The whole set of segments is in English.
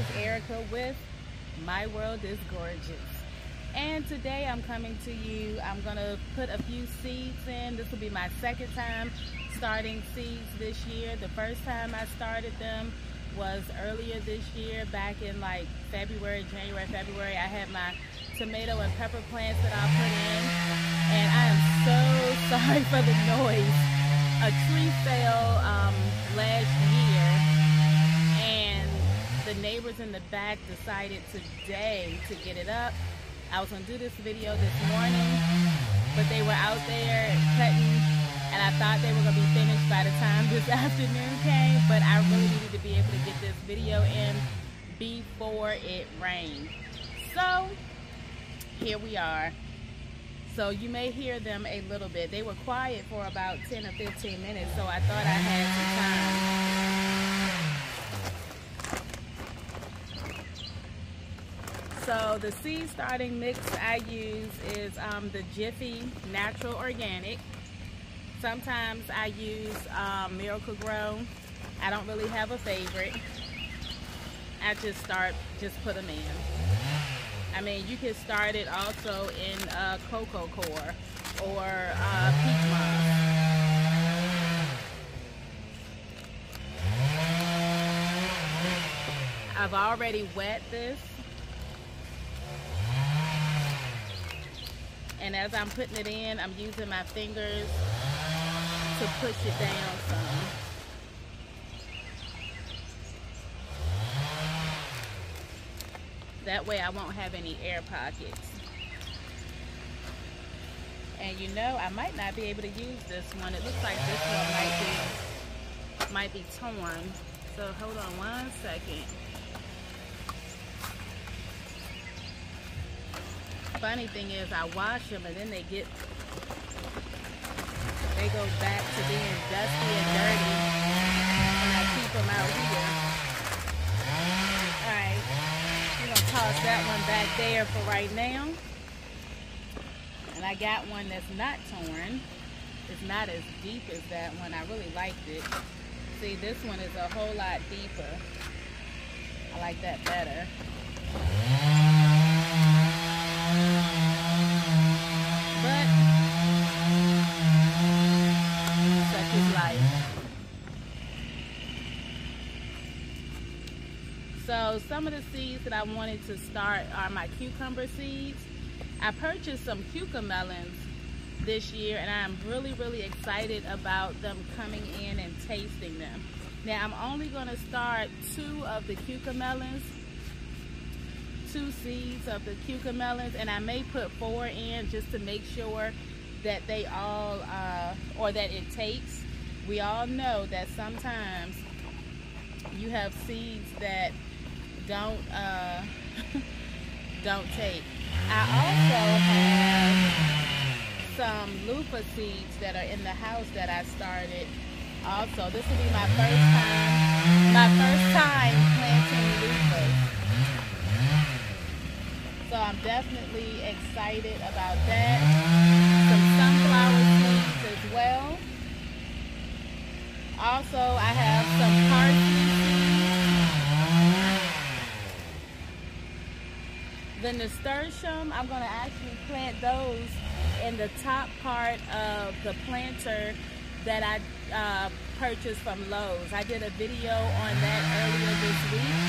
is Erica with My World is Gorgeous. And today I'm coming to you, I'm gonna put a few seeds in. This will be my second time starting seeds this year. The first time I started them was earlier this year, back in like January, February. I had my tomato and pepper plants that I'll put in. And I am so sorry for the noise. A tree fell last year, and the neighbors in the back decided today to get it up. I was gonna do this video this morning, but they were out there cutting, and I thought they were gonna be finished by the time this afternoon came, but I really needed to be able to get this video in before it rained. So here we are. So you may hear them a little bit. They were quiet for about 10 or 15 minutes, so I thought I had some time. So the seed starting mix I use is the Jiffy Natural Organic. Sometimes I use Miracle Grow. I don't really have a favorite. I just put them in. I mean, you can start it also in Cocoa Core or Peach Moss. I've already wet this. And as I'm putting it in, I'm using my fingers to push it down some. That way I won't have any air pockets. And you know, I might not be able to use this one. It looks like this one might be torn. So hold on one second. Funny thing is, I wash them and then they go back to being dusty and dirty, and I keep them out here. Alright, we're gonna toss that one back there for right now. And I got one that's not torn. It's not as deep as that one. I really liked it. See, this one is a whole lot deeper. I like that better. But such is life. So some of the seeds that I wanted to start are my cucumber seeds. I purchased some cucamelons this year, and I'm really excited about them coming in and tasting them. Now I'm only going to start 2 of the cucamelons, 2 seeds of the cucamelons, and I may put 4 in just to make sure that they all, or that it takes. We all know that sometimes you have seeds that don't take. I also have some loofah seeds that are in the house that I started. Also, this will be my first time planting loofahs. So I'm definitely excited about that. Some sunflower seeds as well. Also, I have some parsley seeds. The nasturtium, I'm going to actually plant those in the top part of the planter that I purchased from Lowe's. I did a video on that earlier this week.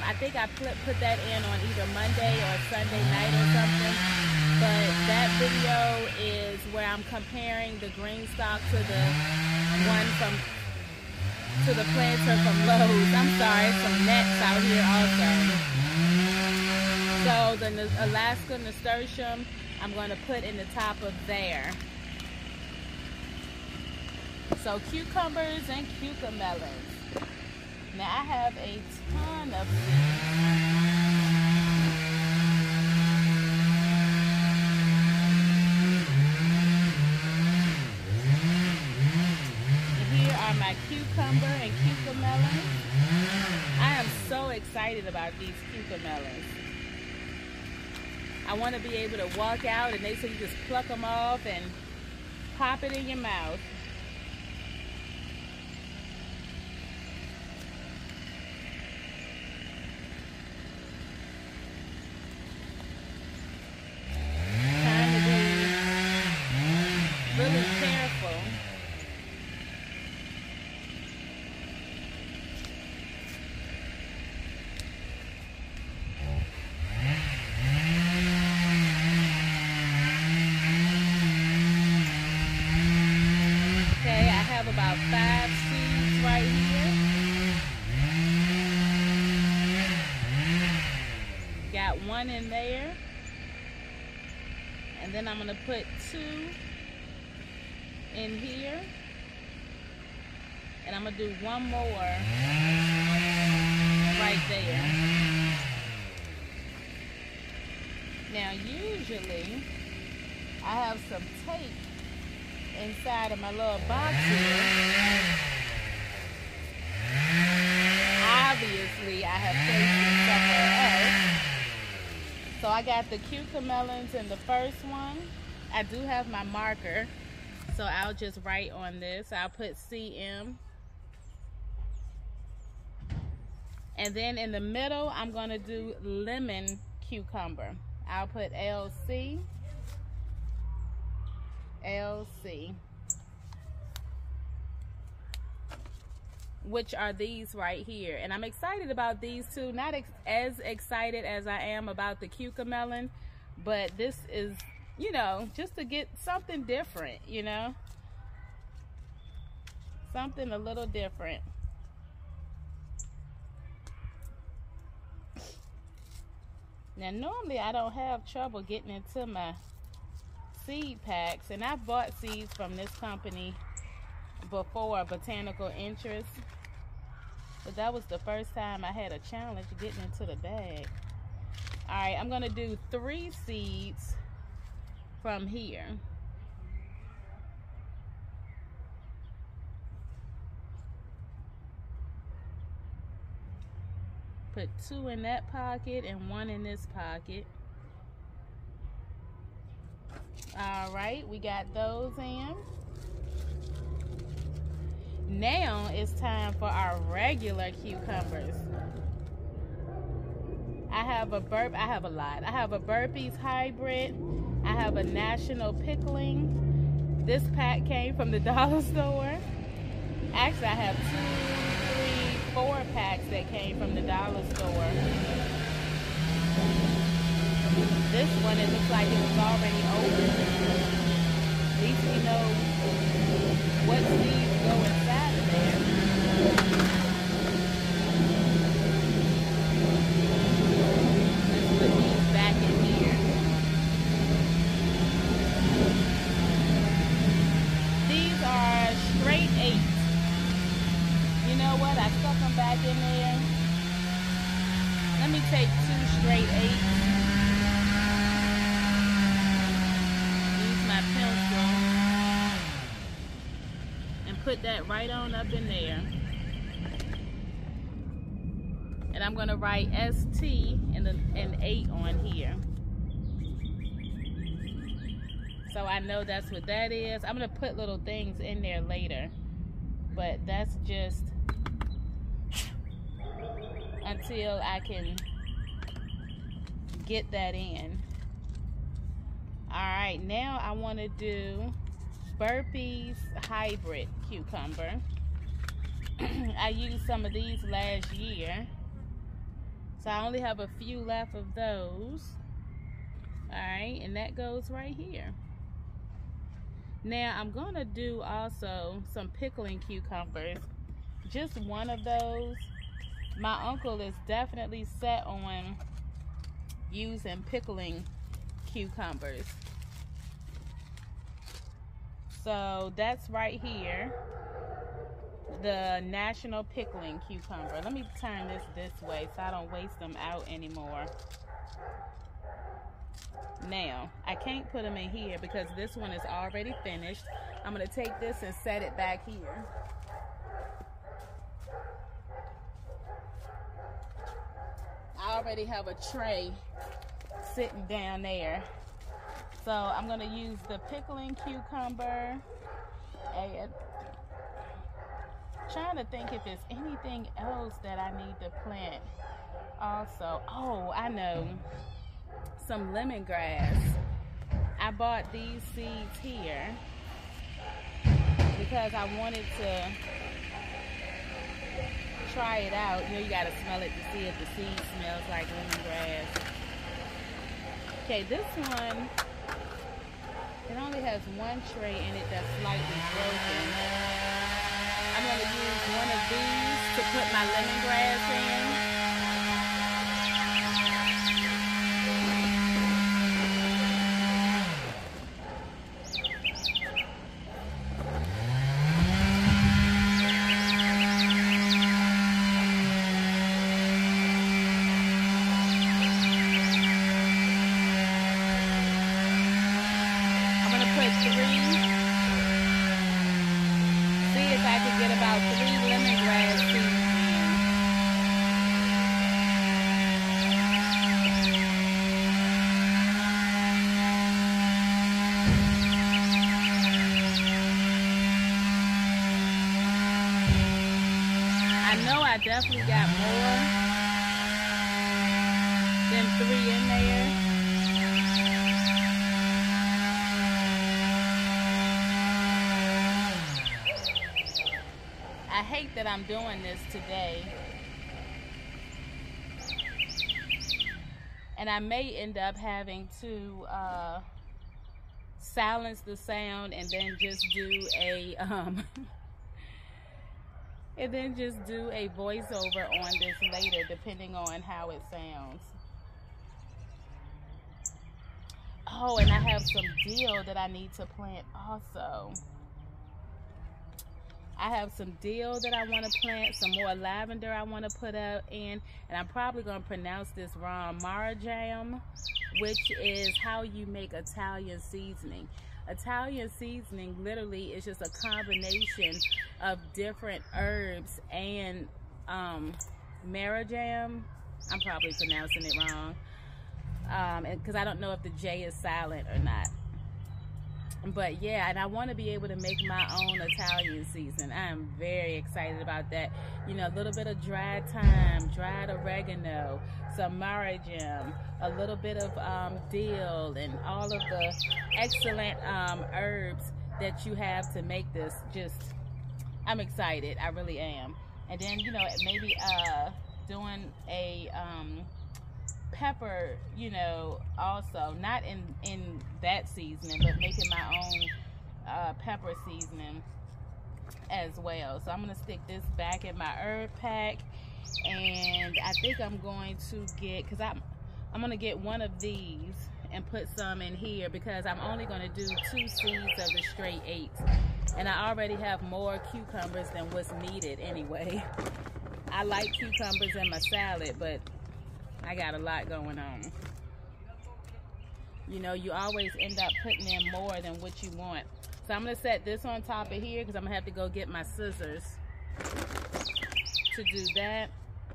I think I put that in on either Monday or Sunday night or something. But that video is where I'm comparing the green stock to the one to the planter from Lowe's. I'm sorry, some nets out here also. So the Alaska nasturtium, I'm going to put in the top of there. So cucumbers and cucamelons. Now I have a ton of seeds. And here are my cucumber and cucamelons. I am so excited about these cucamelons. I want to be able to walk out and they say you just pluck them off and pop it in your mouth. about 5 seeds right here. Got 1 in there. And then I'm going to put 2 in here. And I'm going to do 1 more right there. Now usually I have some tape inside of my little box here. Obviously I have placed it somewhere else. So I got the cucamelons in the first one. I do have my marker, so I'll just write on this. I'll put CM. And then in the middle, I'm gonna do lemon cucumber. I'll put LC. LC. Which are these right here. And I'm excited about these two. Not as excited as I am about the cucamelon, but this is, you know, just to get something different, you know. Something a little different. Now normally I don't have trouble getting into my seed packs, and I've bought seeds from this company before, Botanical Interest, but that was the first time I had a challenge getting into the bag. Alright, I'm gonna do 3 seeds from here. Put 2 in that pocket and 1 in this pocket. Alright, we got those in. Now it's time for our regular cucumbers. I have a lot. I have a Burpees hybrid. I have a National Pickling. This pack came from the dollar store. Actually, I have 2, 3, 4 packs that came from the dollar store. This one, it looks like it was already open. At least we know what seeds go inside of there. Let's put these back in here. These are straight 8. You know what? I stuck them back in there. Let me take 2 straight 8s. Pencil and put that right on up in there, and I'm gonna write ST and 8 on here, so I know that's what that is. I'm gonna put little things in there later, but that's just until I can get that in. Alright, now I want to do Burpees hybrid cucumber. I used some of these last year, so I only have a few left of those. Alright, and that goes right here. Now I'm going to do also some pickling cucumbers. Just one of those. My uncle is definitely set on using pickling cucumbers. So that's right here, the National Pickling Cucumber. Let me turn this way so I don't waste them out anymore. Now, I can't put them in here because this one is already finished. I'm going to take this and set it back here. I already have a tray sitting down there. So I'm going to use the pickling cucumber and trying to think if there's anything else that I need to plant also. Oh, I know. Some lemongrass. I bought these seeds here because I wanted to try it out. You know, you got to smell it to see if the seed smells like lemongrass. Okay, this one, it only has 1 tray in it that's slightly broken. I'm going to use one of these to put my lemongrass in. Get about 3 lemongrass seeds in. I know I definitely got more than 3 in there. I hate that I'm doing this today, and I may end up having to silence the sound and then just do a voiceover on this later, depending on how it sounds. Oh, and I have some dill that I need to plant also. I have some dill that I want to plant, some more lavender I want to put up in, and I'm probably going to pronounce this wrong, marjoram, which is how you make Italian seasoning. Italian seasoning literally is just a combination of different herbs and marjoram. I'm probably pronouncing it wrong because I don't know if the J is silent or not. But yeah, and I want to be able to make my own Italian season. I am very excited about that. You know, a little bit of dried thyme, dried oregano, some marjoram, a little bit of dill, and all of the excellent herbs that you have to make this. I'm excited. I really am. And then, you know, maybe doing a pepper, you know, also not in that seasoning, but making my own pepper seasoning as well. So I'm gonna stick this back in my herb pack, and I think I'm going to get, because I'm gonna get one of these and put some in here, because I'm only gonna do 2 seeds of the straight 8, and I already have more cucumbers than what's needed anyway. I like cucumbers in my salad, but I got a lot going on. You know, you always end up putting in more than what you want. So I'm gonna set this on top of here because I'm gonna have to go get my scissors to do that.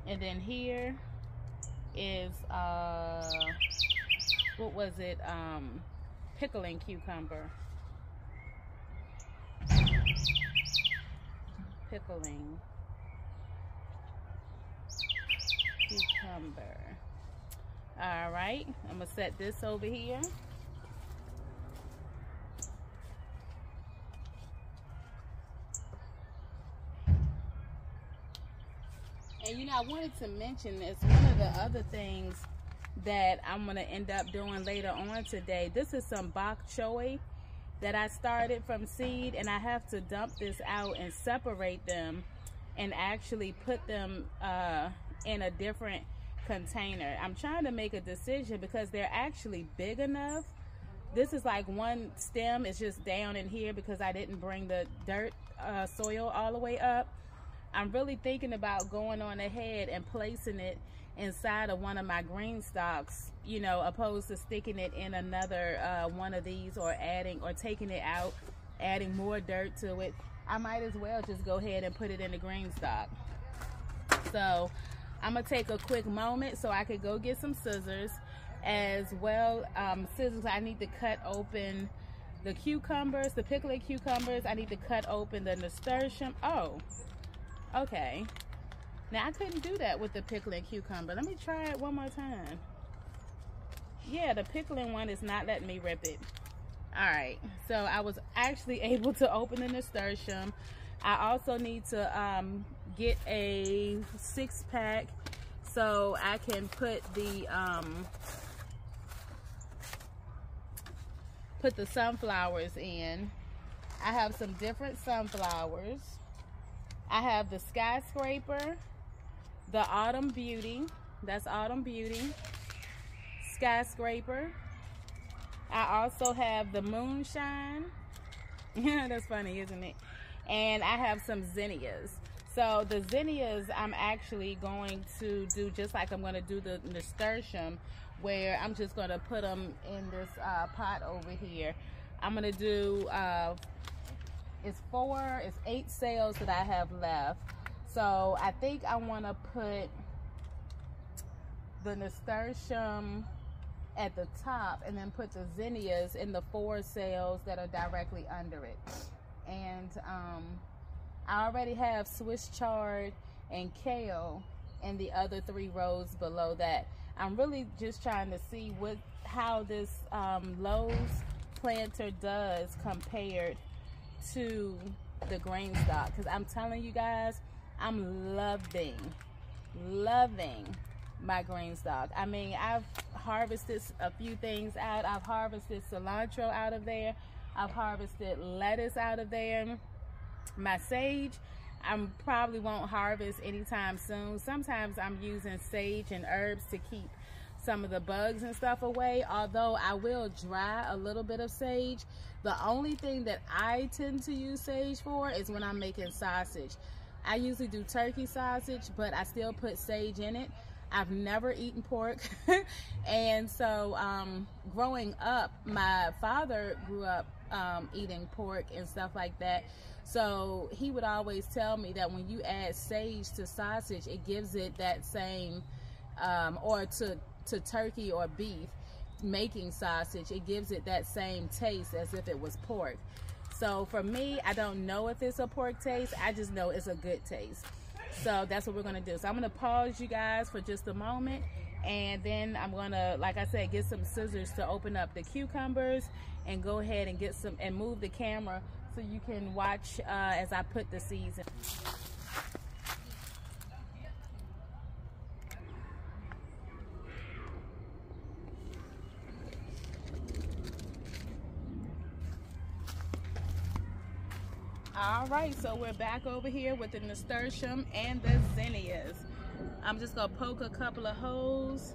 And then here is what was it? Pickling cucumber. Pickling cucumber. All right, I'm gonna set this over here. And you know, I wanted to mention this. One of the other things that I'm gonna end up doing later on today, this is some bok choy that I started from seed, and I have to dump this out and separate them and actually put them in a different container. I'm trying to make a decision because they're actually big enough. This is like one stem, it's just down in here because I didn't bring the dirt soil all the way up. I'm really thinking about going on ahead and placing it inside of one of my green stalks, you know, opposed to sticking it in another one of these, or adding or taking it out, adding more dirt to it. I might as well just go ahead and put it in the green stock. So I'm gonna take a quick moment so I could go get some scissors as well. Scissors, I need to cut open the cucumbers, the pickled cucumbers. I need to cut open the nasturtium. Oh, okay. Now I couldn't do that with the pickling cucumber. Let me try it one more time. Yeah, the pickling one is not letting me rip it. All right, so I was actually able to open the nasturtium. I also need to get a 6-pack so I can put the sunflowers in. I have some different sunflowers. I have the skyscraper, the autumn beauty, that's autumn beauty, skyscraper. I also have the moonshine. That's funny, isn't it? And I have some zinnias. So the zinnias I'm actually going to do just like I'm going to do the nasturtium, where I'm just going to put them in this pot over here. I'm going to do, it's 8 sales that I have left. So I think I want to put the nasturtium at the top and then put the zinnias in the 4 sales that are directly under it. And I already have Swiss chard and kale in the other 3 rows below that. I'm really just trying to see how this Lowe's planter does compared to the green stock, because I'm telling you guys, I'm loving my green stock. I mean, I've harvested a few things out. I've harvested cilantro out of there. I've harvested lettuce out of there. My sage, I probably won't harvest anytime soon. Sometimes I'm using sage and herbs to keep some of the bugs and stuff away, although I will dry a little bit of sage. The only thing that I tend to use sage for is when I'm making sausage. I usually do turkey sausage, but I still put sage in it. I've never eaten pork. And so growing up, my father grew up eating pork and stuff like that. So he would always tell me that when you add sage to sausage, it gives it that same, or to turkey or beef making sausage, it gives it that same taste as if it was pork. So for me, I don't know if it's a pork taste, I just know it's a good taste. So that's what we're gonna do. So I'm gonna pause you guys for just a moment, and then I'm gonna, like I said, get some scissors to open up the cucumbers and go ahead and get some and move the camera so you can watch as I put the seeds in. All right, so we're back over here with the nasturtium and the zinnias. I'm just gonna poke a couple of holes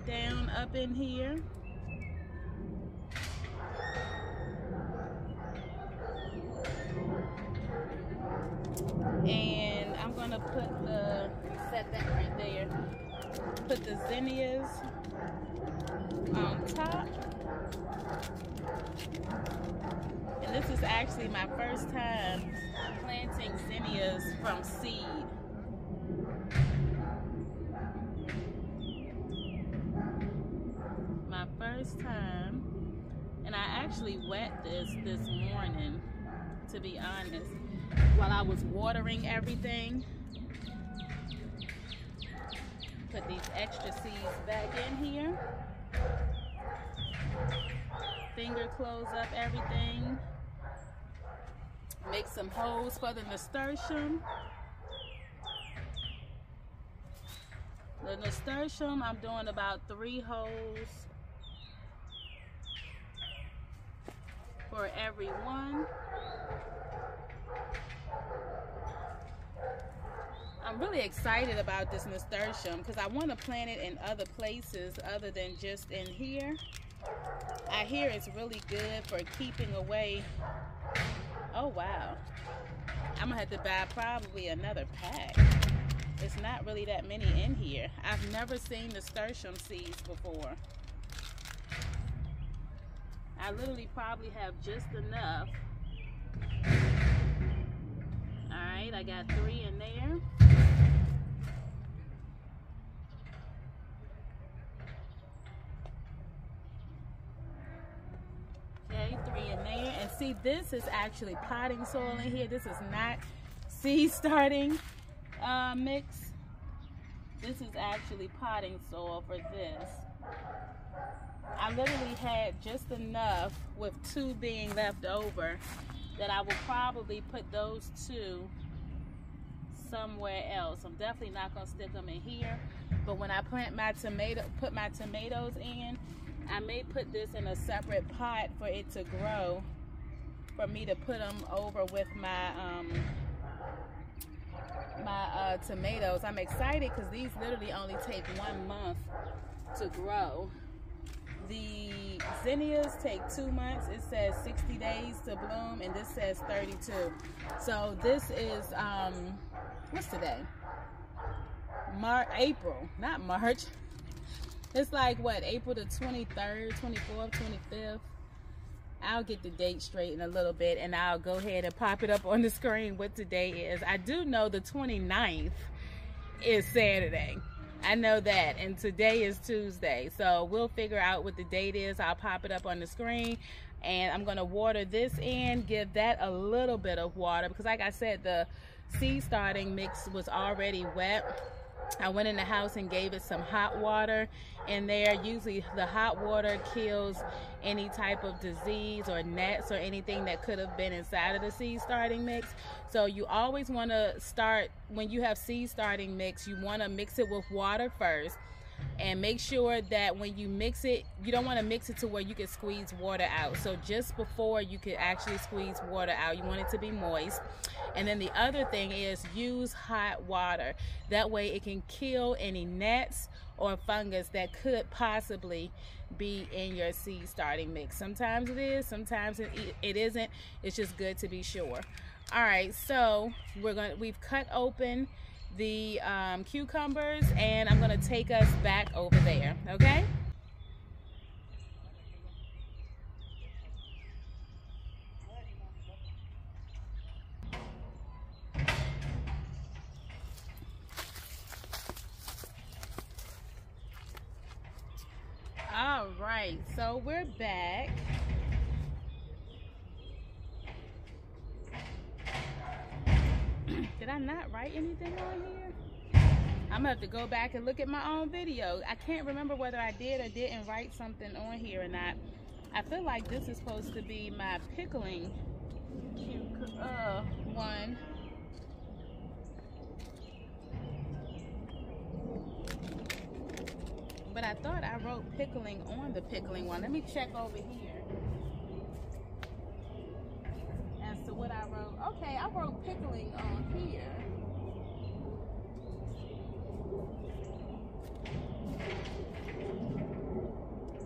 down up in here. And I'm gonna set that right there. Put the zinnias on top. And this is actually my first time planting zinnias from seed. My first time. And I actually wet this morning, to be honest, while I was watering everything. Put these extra seeds back in here. Finger close up everything. Make some holes for the nasturtium. The nasturtium, I'm doing about 3 holes for every one. I'm really excited about this nasturtium because I want to plant it in other places other than just in here. I hear it's really good for keeping away. Oh wow, I'm gonna have to buy probably another pack. It's not really that many in here. I've never seen nasturtium seeds before. I literally probably have just enough. All right, I got 3 in there. Okay, 3 in there. And see, this is actually potting soil in here. This is not seed starting mix. This is actually potting soil for this. I literally had just enough, with 2 being left over, that I will probably put those 2 somewhere else. I'm definitely not gonna stick them in here, but when I put my tomatoes in, I may put this in a separate pot for it to grow, for me to put them over with my my tomatoes. I'm excited because these literally only take 1 month to grow. The zinnias take 2 months. It says 60 days to bloom, and this says 32. So this is what's today? April, not March. It's like what, April the 23rd, 24th, 25th. I'll get the date straight in a little bit, and I'll go ahead and pop it up on the screen what today is. I do know the 29th is Saturday. I know that, and today is Tuesday, so we'll figure out what the date is. I'll pop it up on the screen, and I'm going to water this in, give that a little bit of water, because like I said, the seed starting mix was already wet. I went in the house and gave it some hot water in there. Usually the hot water kills any type of disease or gnats or anything that could have been inside of the seed starting mix. So you always want to start, when you have seed starting mix, you want to mix it with water first. And make sure that when you mix it, you don't want to mix it to where you can squeeze water out. So just before you can actually squeeze water out, you want it to be moist. And then the other thing is use hot water. That way it can kill any gnats or fungus that could possibly be in your seed starting mix. Sometimes it is, sometimes it isn't. It's just good to be sure. All right, so we've cut open the cucumbers, and I'm gonna take us back over there, okay? All right, so we're back. Did I not write anything on here? I'm gonna have to go back and look at my own video. I can't remember whether I did or didn't write something on here or not. I feel like this is supposed to be my pickling one. But I thought I wrote pickling on the pickling one. Let me check over here as to what I wrote. Okay, I wrote pickling on here.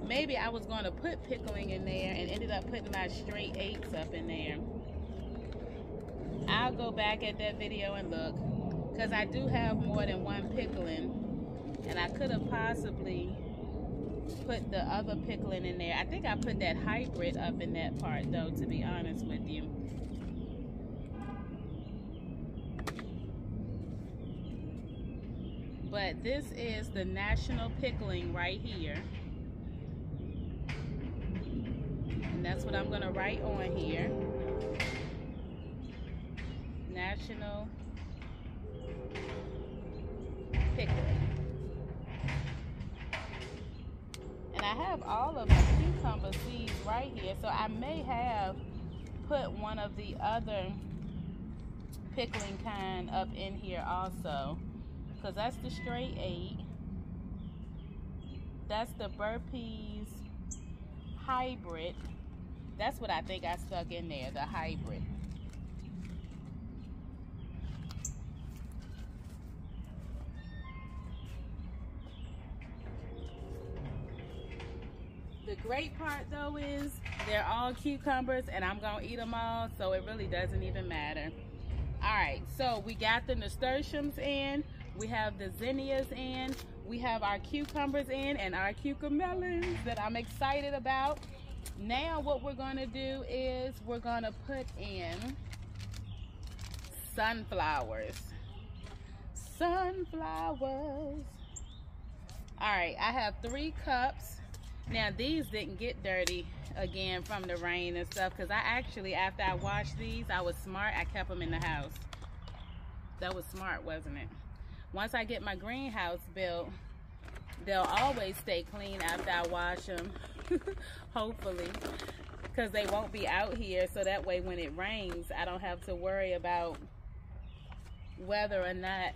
Maybe I was going to put pickling in there and ended up putting my straight 8s up in there. I'll go back at that video and look, because I do have more than one pickling, and I could have possibly put the other pickling in there. I think I put that hybrid up in that part though, to be honest with you. But this is the national pickling right here. And that's what I'm gonna write on here. National pickling. And I have all of my cucumber seeds right here, so I may have put one of the other pickling kind up in here also, because that's the straight 8. That's the burpees hybrid. That's what I think I stuck in there, the hybrid. The great part though is they're all cucumbers and I'm gonna eat them all, so it really doesn't even matter. All right, so we got the nasturtiums in, we have the zinnias in, we have our cucumbers in, and our cucamelons that I'm excited about. Now what we're gonna do is we're gonna put in sunflowers. Sunflowers. All right, I have 3 cups. Now these didn't get dirty again from the rain and stuff, because I actually, after I washed these, I was smart, I kept them in the house. That was smart, wasn't it? Once I get my greenhouse built, they'll always stay clean after I wash them. Hopefully, because they won't be out here, so that way when it rains I don't have to worry about whether or not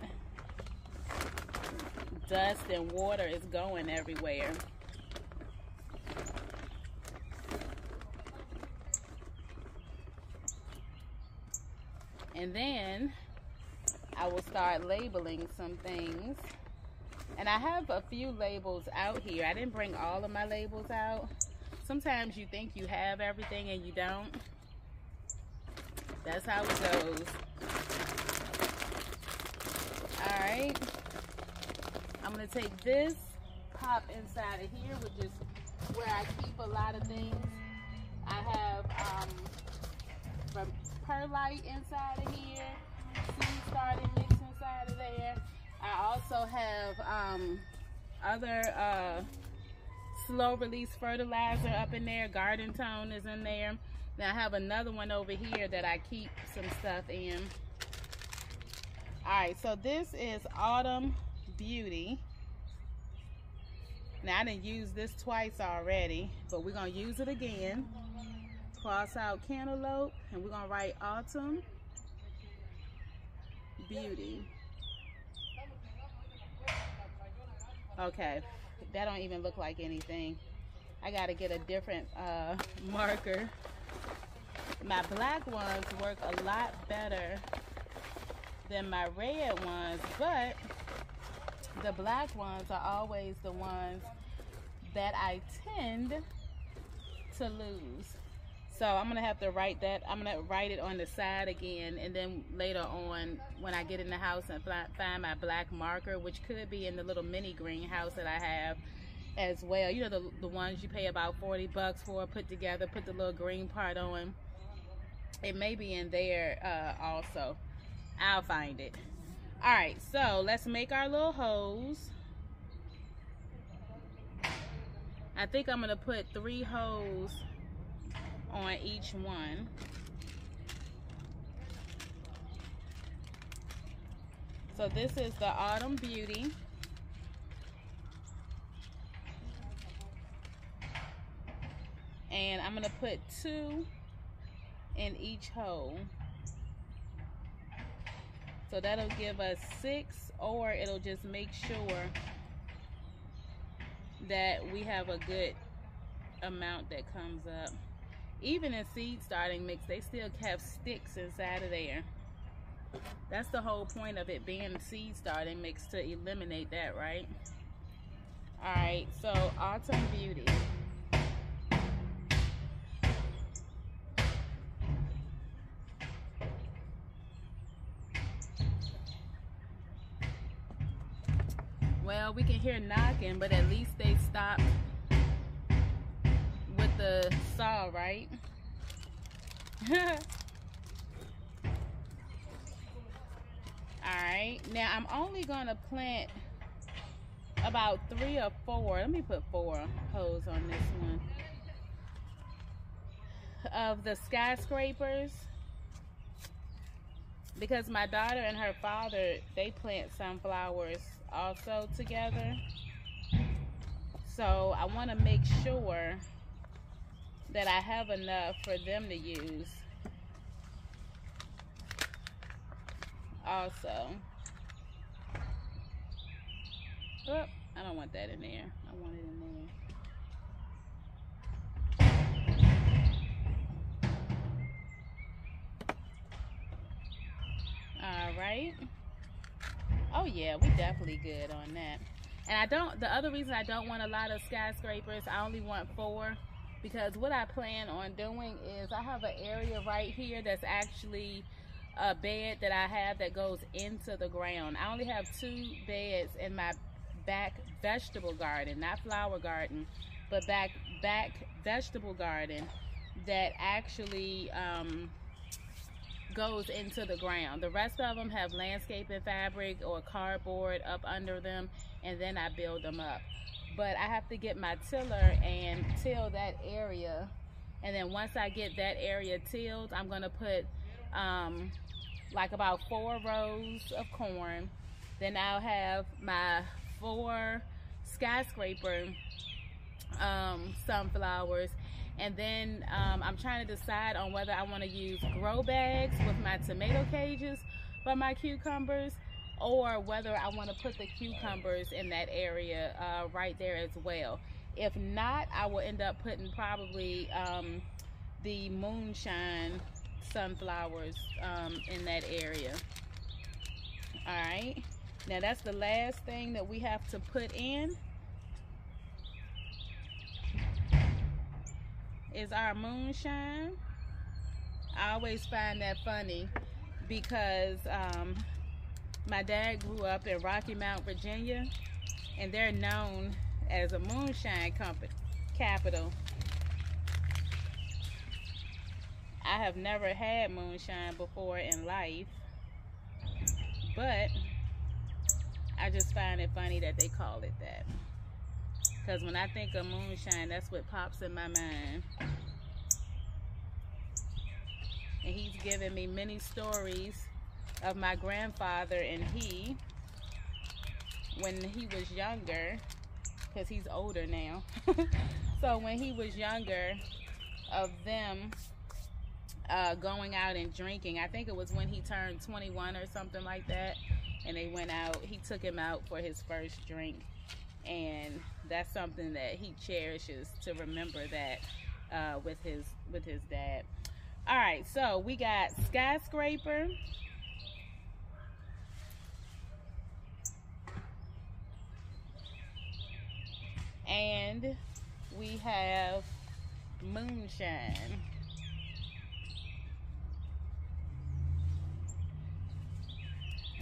dust and water is going everywhere. And then I will start labeling some things. And I have a few labels out here. I didn't bring all of my labels out. Sometimes you think you have everything and you don't. That's how it goes. Alright. I'm going to take this, pop inside of here, which is where I keep a lot of things. I have perlite inside of here, seed starting mix inside of there. I also have other slow release fertilizer up in there. Garden Tone is in there. Now I have another one over here that I keep some stuff in. Alright, so this is Autumn Beauty. Now I didn't use this twice already, but we're going to use it again. Cross out Cantaloupe, and we're going to write Autumn Beauty. Okay, that don't even look like anything. I got to get a different marker. My black ones work a lot better than my red ones, but the black ones are always the ones that I tend to lose. So I'm gonna have to write that. I'm gonna write it on the side again, and then later on when I get in the house and find my black marker, which could be in the little mini greenhouse that I have as well. You know, the ones you pay about 40 bucks for, put together, put the little green part on. It may be in there also. I'll find it. All right, so let's make our little hose. I think I'm gonna put 3 holes on each one. So this is the Autumn Beauty. And I'm gonna put 2 in each hole. So that'll give us 6, or it'll just make sure that we have a good amount that comes up. Even in seed starting mix, they still have sticks inside of there. That's the whole point of it being seed starting mix, to eliminate that, right? All right, so Autumn Beauty. Well, we can hear knocking, but at least they stopped with the saw, right? Alright, now I'm only gonna plant about 3 or 4. Let me put 4 holes on this one. Of the skyscrapers, because my daughter and her father, they plant sunflowers also together. So I want to make sure that I have enough for them to use also. Oh, I don't want that in there. I want it in there. All right. Oh yeah, we definitely good on that. And the other reason I don't want a lot of skyscrapers, I only want 4, because what I plan on doing is I have an area right here that's actually a bed that I have that goes into the ground. I only have 2 beds in my back vegetable garden, not flower garden, but back vegetable garden that actually goes into the ground. The rest of them have landscaping fabric or cardboard up under them, and then I build them up. But I have to get my tiller and till that area, and then once I get that area tilled, I'm gonna put like about 4 rows of corn. Then I'll have my 4 skyscraper sunflowers. And then I'm trying to decide on whether I want to use grow bags with my tomato cages for my cucumbers, or whether I want to put the cucumbers in that area right there as well. If not, I will end up putting probably the moonshine sunflowers in that area. All right, now that's the last thing that we have to put in, is our moonshine. I always find that funny because my dad grew up in Rocky Mount, Virginia, and they're known as a moonshine capital. I have never had moonshine before in life, but I just find it funny that they call it that. Because when I think of moonshine, that's what pops in my mind. And he's given me many stories of my grandfather and he, when he was younger, because he's older now. So when he was younger, of them going out and drinking. I think it was when he turned 21 or something like that, and they went out. He took him out for his first drink, and that's something that he cherishes, to remember that with his dad. All right, so we got skyscraper, and we have moonshine.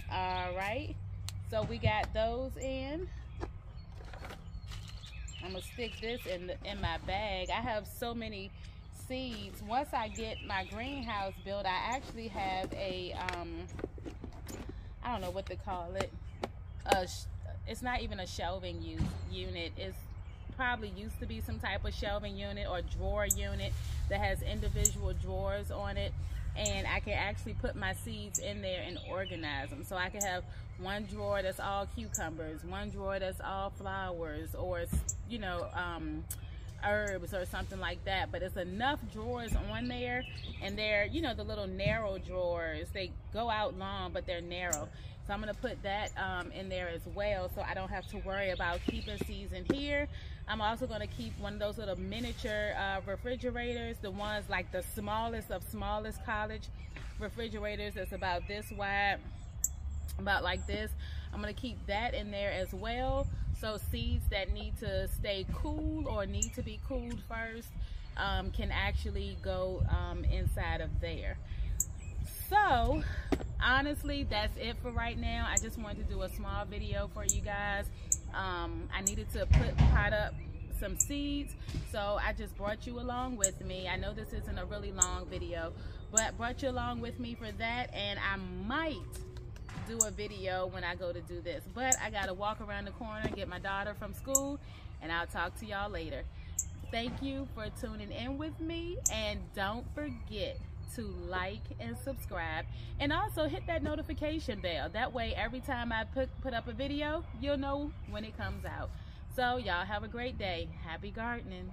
All right, so we got those in. I'm gonna stick this in my bag. I have so many seeds. Once I get my greenhouse built, I actually have a I don't know what to call it. It's not even a shelving unit. It's probably used to be some type of shelving unit or drawer unit that has individual drawers on it, and I can actually put my seeds in there and organize them. So I can have one drawer that's all cucumbers, one drawer that's all flowers, or you know, herbs or something like that. But it's enough drawers on there, and they're, you know, the little narrow drawers. They go out long, but they're narrow. So I'm gonna put that in there as well, so I don't have to worry about keeping seeds in here. I'm also gonna keep one of those little miniature refrigerators, the ones like the smallest of smallest college refrigerators that's about this wide, about like this. I'm gonna keep that in there as well, so seeds that need to stay cool or need to be cooled first can actually go inside of there. So honestly, that's it for right now. I just wanted to do a small video for you guys. I needed to pot up some seeds, so I just brought you along with me. I know this isn't a really long video, but brought you along with me for that, and I might do a video when I go to do this, but I gotta walk around the corner, get my daughter from school, and I'll talk to y'all later. Thank you for tuning in with me, and don't forget to like and subscribe, and also hit that notification bell. That way every time I put up a video, you'll know when it comes out. So y'all have a great day. Happy gardening.